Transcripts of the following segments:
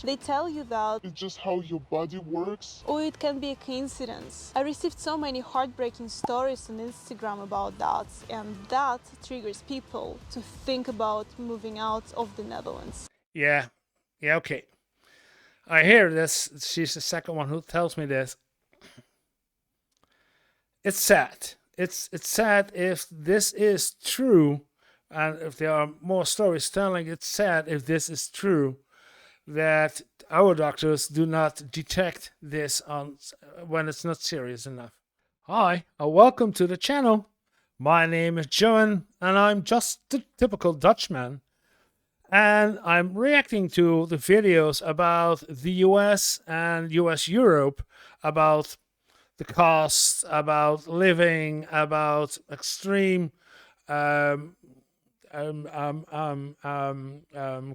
research. They tell you that It's just how your body works. or it can be a coincidence. I received so many heartbreaking stories on Instagram about that, and that triggers people to think about moving out of the Netherlands. Yeah, yeah, okay. I hear this. She's the second one who tells me this. It's sad. It's sad if this is true, and if there are more stories telling it's sad if this is true, that our doctors do not detect this on when it's not serious enough. Hi, welcome to the channel. My name is Johan, and I'm just the typical Dutchman. And I'm reacting to the videos about the US and US Europe, about the costs, about living, about extreme um,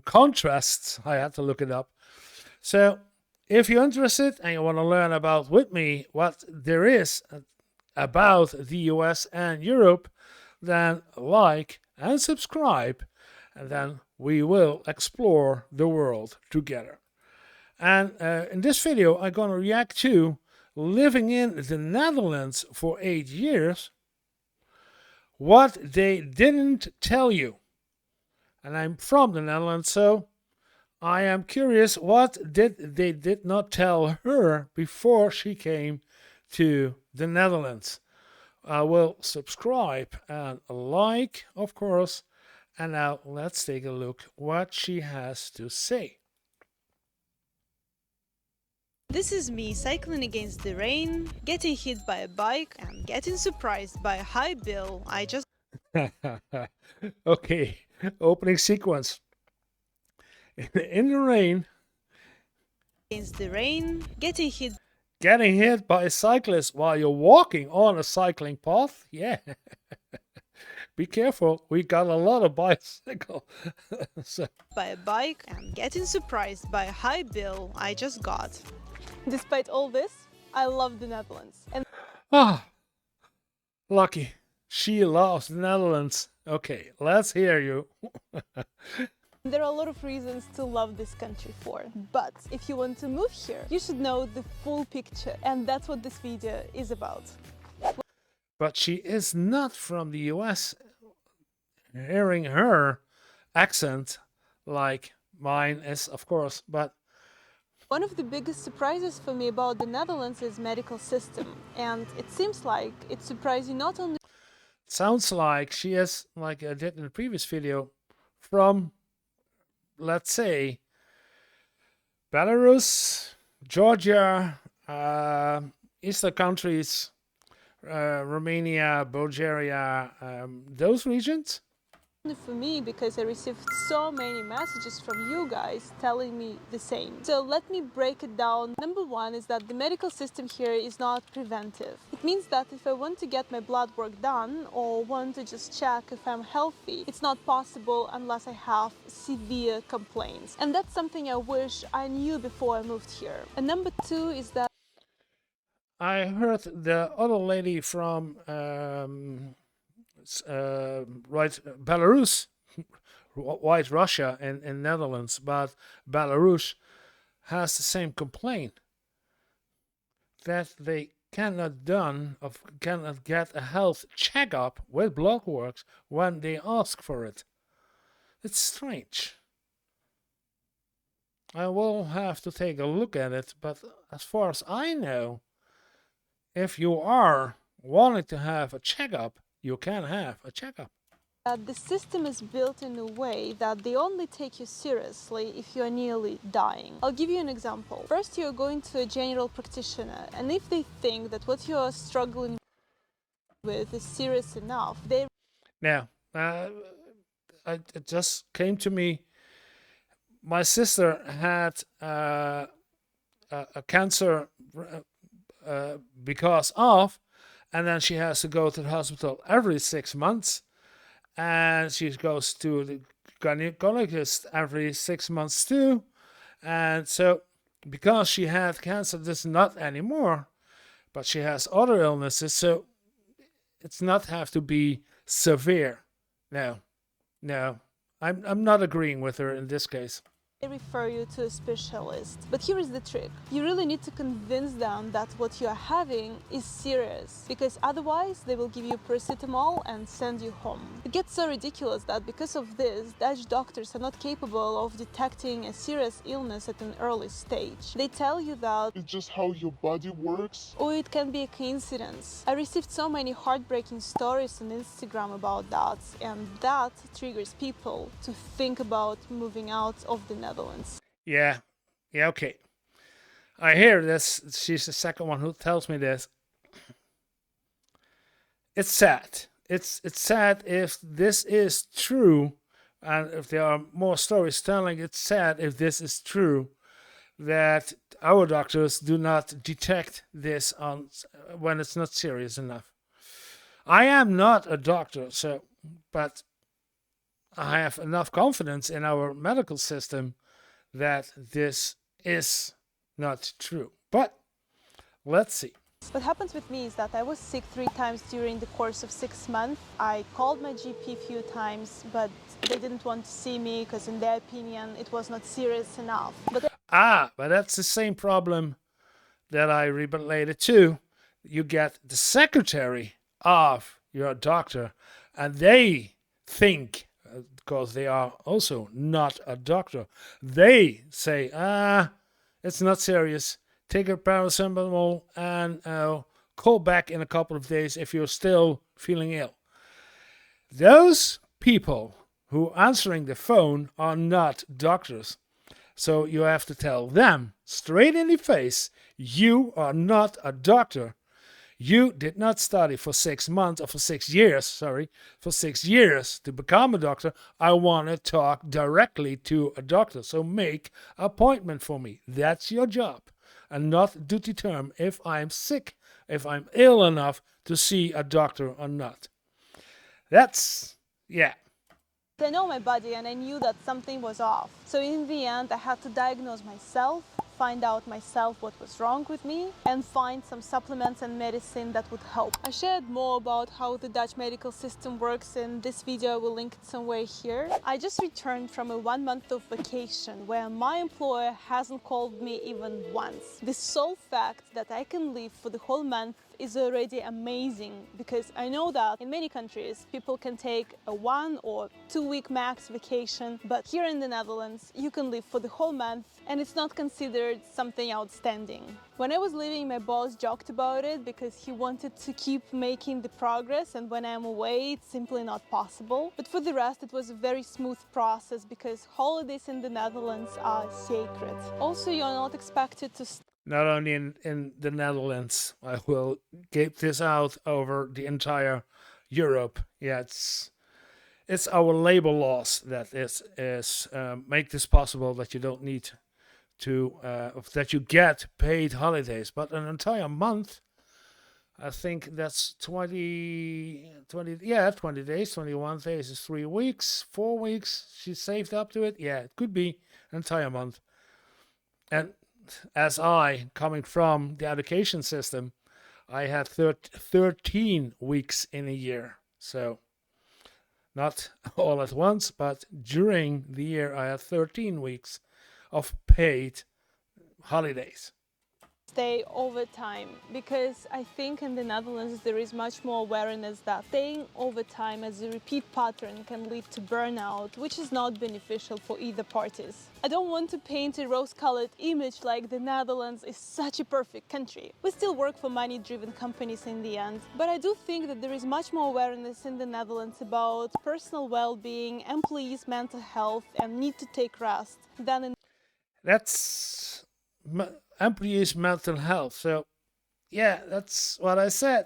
contrasts. I had to look it up. So if you're interested and you want to learn about with me what there is about the US and Europe, then like and subscribe, and then we will explore the world together. And in this video, I'm going to react to living in the Netherlands for 8 years, what they didn't tell you. And I'm from the Netherlands, so I am curious what they did not tell her before she came to the Netherlands. I will subscribe and like, of course. And now let's take a look what she has to say. This is me cycling against the rain, getting hit by a bike, and getting surprised by a high bill. I just Okay, opening sequence. In the rain, against the rain, getting hit by a cyclist while you're walking on a cycling path. Yeah. Be careful, we got a lot of bicycle. So. by a bike, and getting surprised by a high bill I just got. Despite all this, I love the Netherlands. And Lucky. She loves the Netherlands. Okay, let's hear you. there are a lot of reasons to love this country for. But if you want to move here, you should know the full picture. And that's what this video is about. But she is not from the US. Hearing her accent, like mine is, of course, but one of the biggest surprises for me about the Netherlands is medical system, and it seems like it surprised you not only. Sounds like she is, like I did in the previous video, from, let's say, Belarus, Georgia, Eastern countries, Romania, Bulgaria, those regions. For me, because I received so many messages from you guys telling me the same. So let me break it down. Number one is that the medical system here is not preventive. It means that if I want to get my blood work done or want to just check if I'm healthy, it's not possible unless I have severe complaints. And that's something I wish I knew before I moved here. And number two is that I heard the other lady from Belarus, White Russia in Netherlands, but Belarus has the same complaint that they cannot get a health checkup with blood works when they ask for it. It's strange. I will have to take a look at it, but as far as I know, if you are wanting to have a checkup, you can have a checkup. the system is built in a way that they only take you seriously if you're nearly dying. I'll give you an example. First, you're going to a general practitioner, and if they think that what you're struggling with is serious enough, they... Now, it just came to me. My sister had a cancer because of, and then she has to go to the hospital every 6 months, and she goes to the gynecologist every 6 months too. And so because she had cancer, this is not anymore, but she has other illnesses, so it's not have to be severe. No, I'm not agreeing with her in this case. refer you to a specialist. But here is the trick. You really need to convince them that what you are having is serious, because otherwise they will give you paracetamol and send you home. It gets so ridiculous that because of this, Dutch doctors are not capable of detecting a serious illness at an early stage. They tell you that It's just how your body works. or it can be a coincidence. I received so many heartbreaking stories on Instagram about that, and that triggers people to think about moving out of the Netherlands. Yeah, okay. I hear this. She's the second one who tells me this. It's sad. It's sad if this is true, and if there are more stories telling it's sad if this is true, that our doctors do not detect this on when it's not serious enough. I am not a doctor, but I have enough confidence in our medical system that this is not true. But let's see. What happens with me is that I was sick 3 times during the course of 6 months. I called my GP a few times, but they didn't want to see me because in their opinion it was not serious enough. But that's the same problem that I related to. You get the secretary of your doctor, and they think, because they are also not a doctor, they say, it's not serious. Take a paracetamol and call back in a couple of days if you're still feeling ill. Those people who are answering the phone are not doctors. So you have to tell them straight in the face, you are not a doctor. You did not study for 6 months or for 6 years, for 6 years to become a doctor. I want to talk directly to a doctor. So make an appointment for me. That's your job. And not to determine if I'm sick, if I'm ill enough to see a doctor or not. That's, yeah. I know my body and I knew that something was off. So in the end, I had to diagnose myself, find out myself what was wrong with me, and find some supplements and medicine that would help. I shared more about how the Dutch medical system works in this video. I will link it somewhere here. I just returned from a 1 month of vacation where my employer hasn't called me even once. The sole fact that I can leave for the whole month is already amazing, because I know that in many countries people can take a 1 or 2 week max vacation, but here in the Netherlands you can leave for the whole month and it's not considered something outstanding. When I was leaving, my boss joked about it because he wanted to keep making the progress, and when I'm away it's simply not possible. But for the rest it was a very smooth process because holidays in the Netherlands are sacred. Also, you're not expected to not only in the Netherlands. I will get this out over the entire Europe. Yeah, it's our labor laws that is make this possible, that you don't need to that you get paid holidays, but an entire month. I think that's 20 days, 21 days is 3 weeks, 4 weeks. She saved up to it. Yeah, it could be an entire month. And as I, coming from the education system, I had 13 weeks in a year. So not all at once, but during the year I had 13 weeks of paid holidays. Stay overtime, because I think in the Netherlands there is much more awareness that staying overtime as a repeat pattern can lead to burnout, which is not beneficial for either parties. I don't want to paint a rose-colored image like the Netherlands is such a perfect country. We still work for money-driven companies in the end, but I do think that there is much more awareness in the Netherlands about personal well-being, employees' mental health and need to take rest than in That's employees' mental health. So, yeah, that's what I said.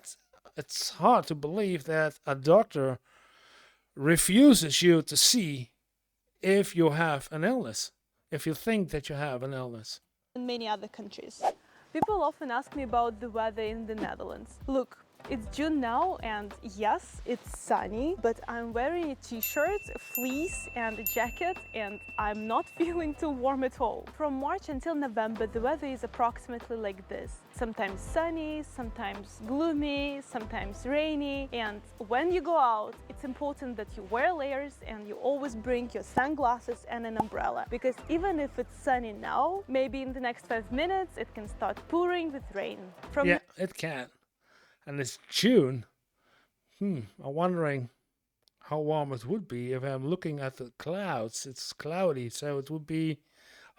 It's hard to believe that a doctor refuses you to see if you have an illness, if you think that you have an illness. many other countries. People often ask me about the weather in the Netherlands. Look, It's June now, and yes, it's sunny, but I'm wearing a t-shirt, a fleece and a jacket, and I'm not feeling too warm at all. From March until November, the weather is approximately like this. Sometimes sunny, sometimes gloomy, sometimes rainy, and when you go out, it's important that you wear layers and you always bring your sunglasses and an umbrella, because even if it's sunny now, maybe in the next 5 minutes it can start pouring with rain. Yeah, it can. And it's June. I'm wondering how warm it would be if I'm looking at the clouds. It's cloudy, so it would be,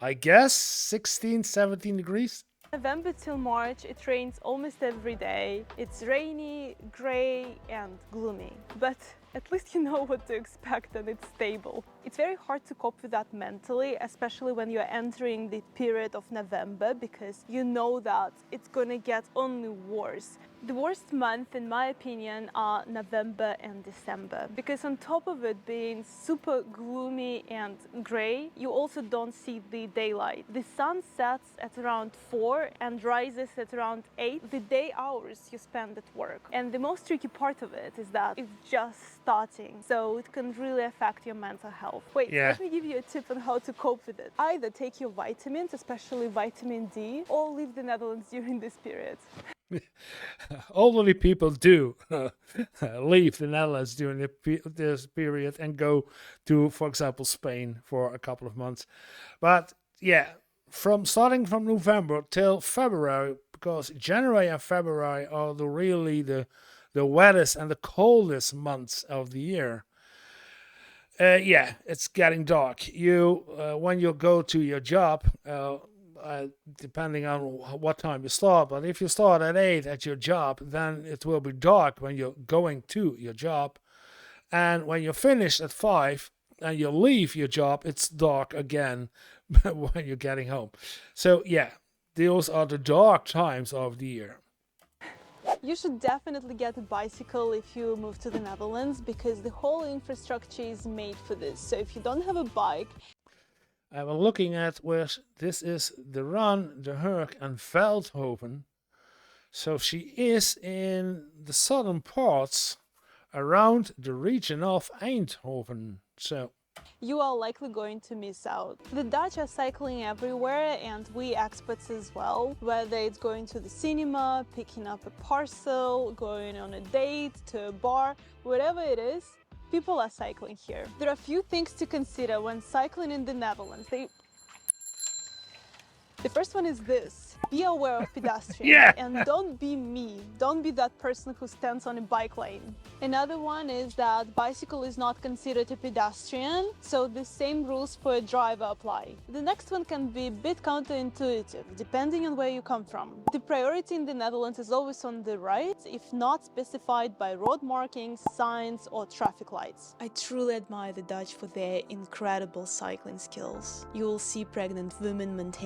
I guess, 16, 17 degrees. November till March, it rains almost every day. It's rainy, grey and gloomy. But at least you know what to expect and it's stable. It's very hard to cope with that mentally, especially when you're entering the period of November, because you know that it's gonna get only worse. The worst month, in my opinion, are November and December, because on top of it being super gloomy and grey, you also don't see the daylight. The sun sets at around 4 and rises at around 8, the day hours you spend at work. And the most tricky part of it is that it's just starting, so it can really affect your mental health. Wait, Yeah. let me give you a tip on how to cope with it. Either take your vitamins, especially vitamin D, or leave the Netherlands during this period. Elderly people do leave the Netherlands during this period and go to, for example, Spain for a couple of months. But yeah, starting from November till February, because January and February are the wettest and the coldest months of the year. Yeah, it's getting dark. When you go to your job, depending on what time you start, but if you start at 8 at your job, then it will be dark when you're going to your job. And when you're finished at 5 and you leave your job, it's dark again when you're getting home. So yeah, those are the dark times of the year. You should definitely get a bicycle if you move to the Netherlands, because the whole infrastructure is made for this. So if you don't have a bike, I'm looking at where this is the Run, the Hurk, and Veldhoven. So she is in the southern parts around the region of Eindhoven. So you are likely going to miss out. The Dutch are cycling everywhere, and we expats as well, whether it's going to the cinema, picking up a parcel, going on a date, to a bar, whatever it is, people are cycling here. There are a few things to consider when cycling in the Netherlands. The first one is this. Be aware of pedestrians. Yeah. And don't be me. Don't be that person who stands on a bike lane. Another one is that bicycle is not considered a pedestrian, so the same rules for a driver apply. The next one can be a bit counterintuitive, depending on where you come from. The priority in the Netherlands is always on the right, if not specified by road markings, signs, or traffic lights. I truly admire the Dutch for their incredible cycling skills. You will see pregnant women maintain.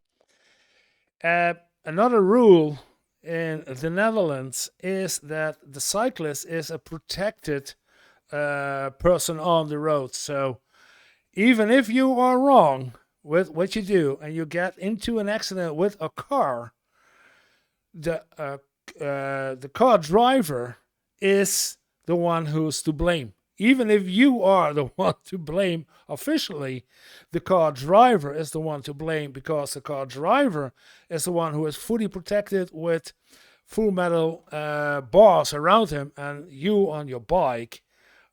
Another rule in the Netherlands is that the cyclist is a protected person on the road. So even if you are wrong with what you do and you get into an accident with a car, the car driver is the one who's to blame. Even if you are the one to blame officially, the car driver is the one to blame, because the car driver is the one who is fully protected with full metal bars around him, and you on your bike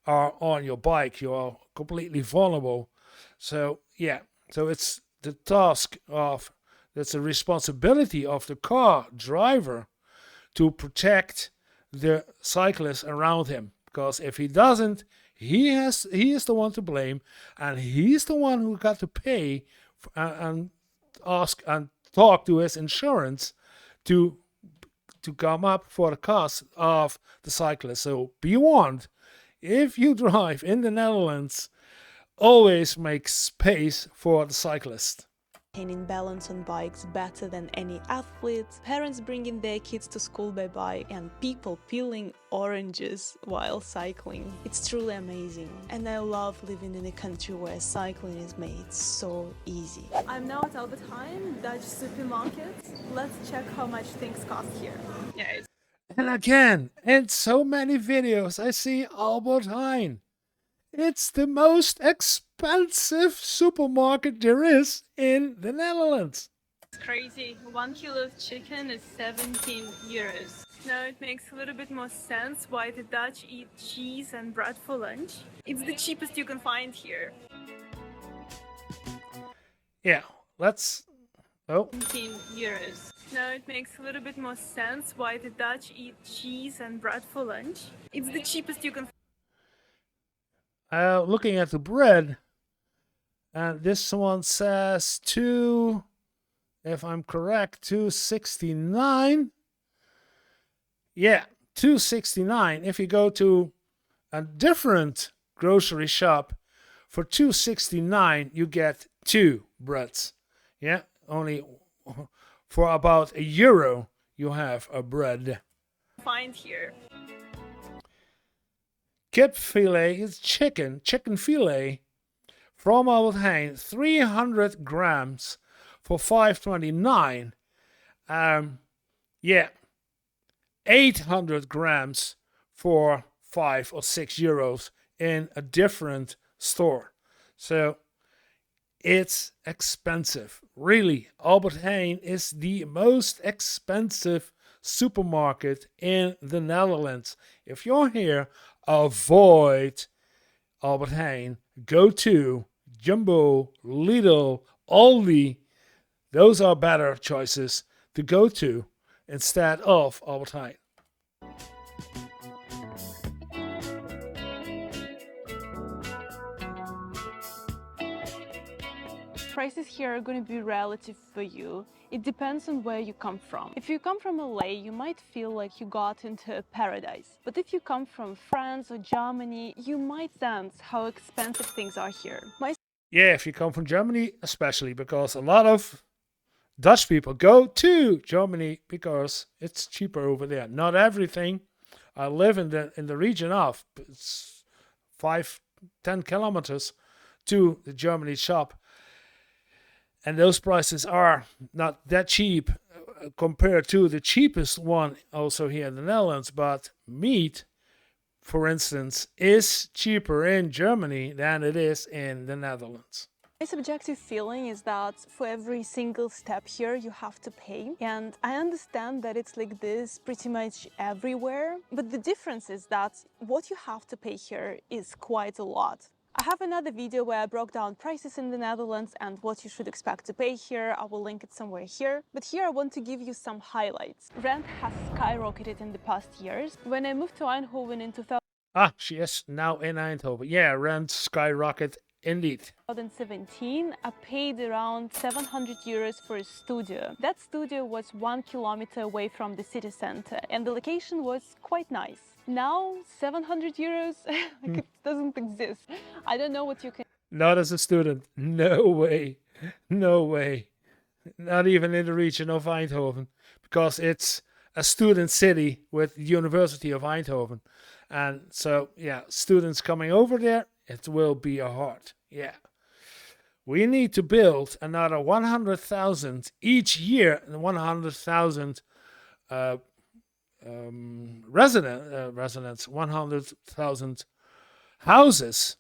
are on your bike. You are completely vulnerable. So yeah, so it's the responsibility of the car driver to protect the cyclist around him. Because if he doesn't, he is the one to blame, and he's the one who got to pay and ask and talk to his insurance to come up for the cost of the cyclist. So be warned, if you drive in the Netherlands, always make space for the cyclist. Maintaining balance on bikes better than any athlete, parents bringing their kids to school by bike, and people peeling oranges while cycling. It's truly amazing, and I love living in a country where cycling is made so easy. I'm now at Albert Heijn, Dutch supermarket. Let's check how much things cost here. And again, in so many videos, I see Albert Heijn. It's the most expensive supermarket there is in the Netherlands. It's crazy. 1 kilo of chicken is 17 euros. Now it makes a little bit more sense why the Dutch eat cheese and bread for lunch. It's the cheapest you can find here. Yeah, let's... Oh. 17 euros. Now it makes a little bit more sense why the Dutch eat cheese and bread for lunch. It's the cheapest you can. Looking at the bread, and this one says if I'm correct, 269. Yeah, 269. If you go to a different grocery shop, for 269 you get 2 breads. Yeah, only for about €1 you have a bread. Find here. Kip filet is chicken filet from Albert Heijn, 300 grams for $5.29. Yeah, 800 grams for €5 or €6 in a different store. So it's expensive. Really, Albert Heijn is the most expensive supermarket in the Netherlands. If you're here, avoid Albert Heijn. Go to Jumbo, Lidl, Aldi. Those are better choices to go to instead of Albert Heijn. Prices here are going to be relative for you. It depends on where you come from. If you come from LA, you might feel like you got into a paradise. But if you come from France or Germany, you might sense how expensive things are here. Yeah, if you come from Germany, especially because a lot of Dutch people go to Germany because it's cheaper over there. Not everything. I live in the region of it's 5-10 kilometers to the Germany shop. And those prices are not that cheap compared to the cheapest one also here in the Netherlands. But meat, for instance, is cheaper in Germany than it is in the Netherlands. My subjective feeling is that for every single step here you have to pay. And I understand that it's like this pretty much everywhere. But the difference is that what you have to pay here is quite a lot. I have another video where I broke down prices in the Netherlands and what you should expect to pay here. I will link it somewhere here. But here I want to give you some highlights. Rent has skyrocketed in the past years. When I moved to Eindhoven in 2000, She is now in Eindhoven. Yeah, rent skyrocket indeed. 2017, I paid around 700 euros for a studio. That studio was 1 kilometer away from the city center and the location was quite nice. Now 700 euros, like it doesn't exist. I don't know what you can. Not as a student. No way. No way. Not even in the region of Eindhoven. Because it's a student city with the University of Eindhoven. And so, yeah, students coming over there, it will be a hard. Yeah. We need to build another 100,000 each year. 100,000 residents, 100,000 houses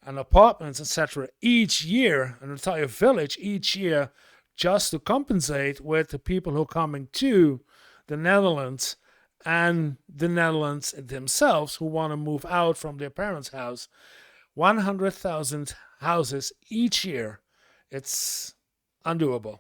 and apartments, etc. each year, an entire village each year, just to compensate with the people who are coming to the Netherlands and the Netherlands themselves who want to move out from their parents' house. 100,000 houses each year. It's undoable.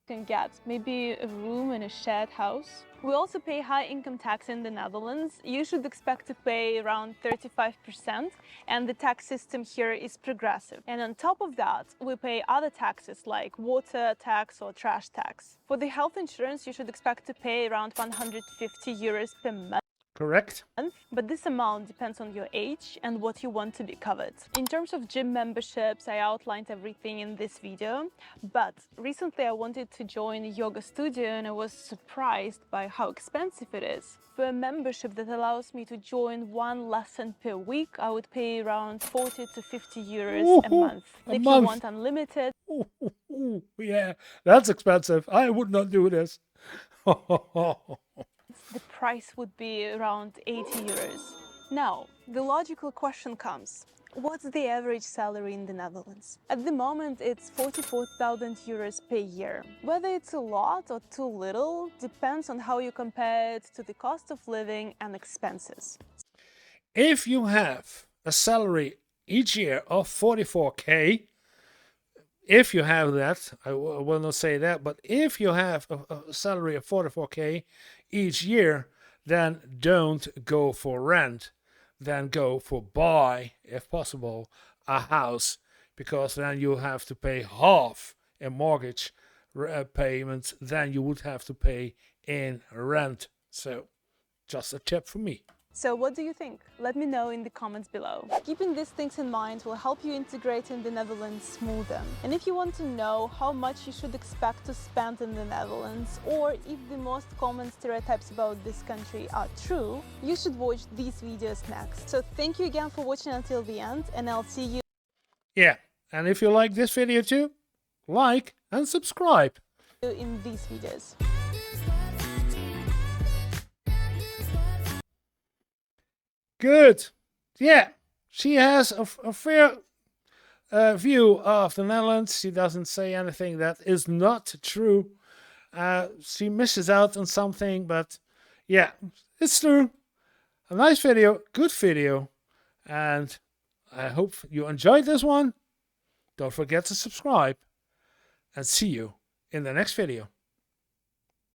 Can get maybe a room in a shared house. We also pay high income tax in the Netherlands. You should expect to pay around 35%, and the tax system here is progressive. And on top of that, we pay other taxes like water tax or trash tax. For the health insurance, you should expect to pay around 150 euros per month. Correct. But this amount depends on your age and what you want to be covered. In terms of gym memberships, I outlined everything in this video. But recently I wanted to join a yoga studio and I was surprised by how expensive it is. For a membership that allows me to join one lesson per week, I would pay around 40 to 50 euros a month. If you want unlimited... Yeah, that's expensive. I would not do this. the price would be around 80 euros. Now, the logical question comes. What's the average salary in the Netherlands? At the moment, it's 44,000 euros per year. Whether it's a lot or too little depends on how you compare it to the cost of living and expenses. If you have a salary each year of 44k, if you have that, I will not say that, but if you have a salary of 44k each year, then don't go for rent. Then go for buy, if possible, a house, because then you have to pay half in mortgage payment than you would have to pay in rent. So, just a tip from me. So what do you think? Let me know in the comments below. Keeping these things in mind will help you integrate in the Netherlands smoother. And if you want to know how much you should expect to spend in the Netherlands, or if the most common stereotypes about this country are true, you should watch these videos next. So thank you again for watching until the end, and I'll see you. Yeah, and if you like this video too, like and subscribe. In these videos. Good. Yeah, she has a fair view of the Netherlands. She doesn't say anything that is not true. She misses out on something, but yeah, it's true. A nice video, good video, and I hope you enjoyed this one. Don't forget to subscribe, and see you in the next video.